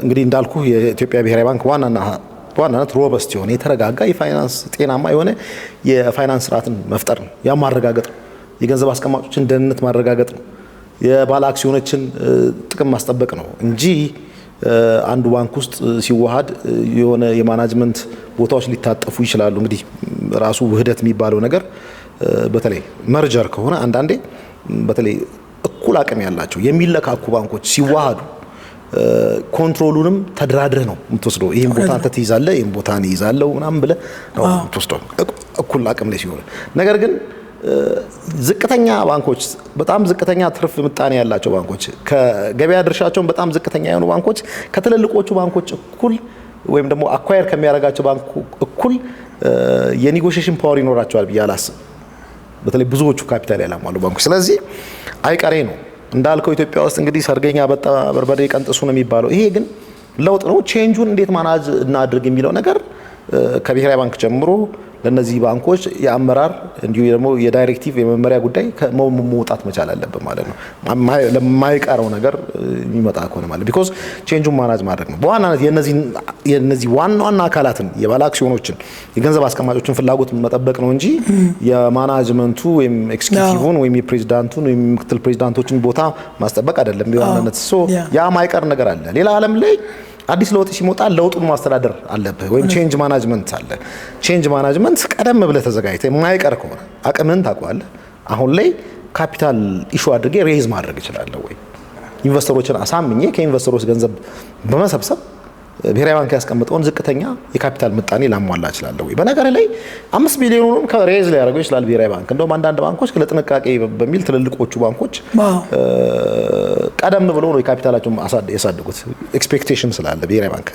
እንግዲህ እንዳልኩ የኢትዮጵያ ብሔራዊ ባንክ ዋናነት ሮበስት የሆነ የተረጋጋ የፋይናንስ ጤናማ የሆነ የፋይናንስ ስርዓትን መፍጠር ነው። ያ ማረጋገጥ ነው። የገንዘብ አስቀማጮችን ደህንነት ማረጋገጥ ነው። የባለ አክሲዮኖችን ጥቅም ማስጠበቅ ነው እንጂ አንዱ ባንክ ውስጥ ሲዋሃድ የሆነ የማናጅመንት ቦታዎች ሊታጠፉ ይችላሉ። እንግዲህ ራሱ ውህደት የሚባለው ነገር በተለይ መርጀር ከሆነ አንዳንዴ በተለይ እኩል አቅም ያላቸው የሚለካኩ ባንኮች ሲዋሃዱ ኮንትሮሉንም ተደራድረህ ነው የምትወስደው። ይሄን ቦታ አንተ ትይዛለህ፣ ይሄን ቦታ እኔ ይዛለሁ ምናምን ብለህ ነው የምትወስደው እኩል አቅም ላይ ሲሆን። ነገር ግን ዝቅተኛ ባንኮች በጣም ዝቅተኛ ትርፍ ምጣኔ ያላቸው ባንኮች ከገበያ ድርሻቸውን በጣም ዝቅተኛ የሆኑ ባንኮች ከትልልቆቹ ባንኮች እኩል ወይም ደግሞ አኳየር ከሚያደርጋቸው ባንክ እኩል የኔጎሺዬሽን ፓወር ይኖራቸዋል ብዬ አላስብም። በተለይ ብዙዎቹ ካፒታል ያላሟሉ ባንኮች። ስለዚህ አይቀሬ ነው እንዳልከው ኢትዮጵያ ውስጥ እንግዲህ ሰርገኛ በጣ በርበሬ ቀንጥሱ ነው የሚባለው። ይሄ ግን ለውጥ ነው። ቼንጁን እንዴት ማናጅ እናድርግ የሚለው ነገር ከብሔራዊ ባንክ ጀምሮ ለነዚህ ባንኮች የአመራር እንዲሁ ደግሞ የዳይሬክቲቭ የመመሪያ ጉዳይ መውጣት መቻል አለበት ማለት ነው። ለማይቀረው ነገር የሚመጣ ከሆነ ማለት ቢኮዝ ቼንጁን ማናጅ ማድረግ ነው በዋናነት የነዚህ ዋና አካላትን የባለ አክሲዮኖችን የገንዘብ አስቀማጮችን ፍላጎት መጠበቅ ነው እንጂ የማናጅመንቱ ወይም ኤክስኪዩቲቭን ወይም የፕሬዝዳንቱን ወይም ምክትል ፕሬዝዳንቶችን ቦታ ማስጠበቅ አይደለም በዋናነት። ያ ማይቀር ነገር አለ። ሌላ ዓለም ላይ አዲስ ለውጥ ሲመጣ ለውጡን ማስተዳደር አለበት ወይም ቼንጅ ማናጅመንት አለ። ቼንጅ ማናጅመንት ቀደም ብለህ ተዘጋጅተህ የማይቀር ከሆነ አቅምን ታውቀዋለህ። አሁን ላይ ካፒታል ኢሹ አድርጌ ሬዝ ማድረግ እችላለሁ ወይ ኢንቨስተሮችን አሳምኜ ከኢንቨስተሮች ገንዘብ በመሰብሰብ ብሔራዊ ባንክ ያስቀምጠውን ዝቅተኛ የካፒታል ምጣኔ ላሟላ እችላለሁ ወይ? በነገር ላይ 5 ቢሊዮኑንም ከሬዝ ላይ ያደርገው ይችላል ብሔራዊ ባንክ። እንደውም አንዳንድ ባንኮች ለጥንቃቄ በሚል ትልልቆቹ ባንኮች ቀደም ብለው ነው የካፒታላቸውን ያሳድጉት ኤክስፔክቴሽን ስላለ ብሔራዊ ባንክ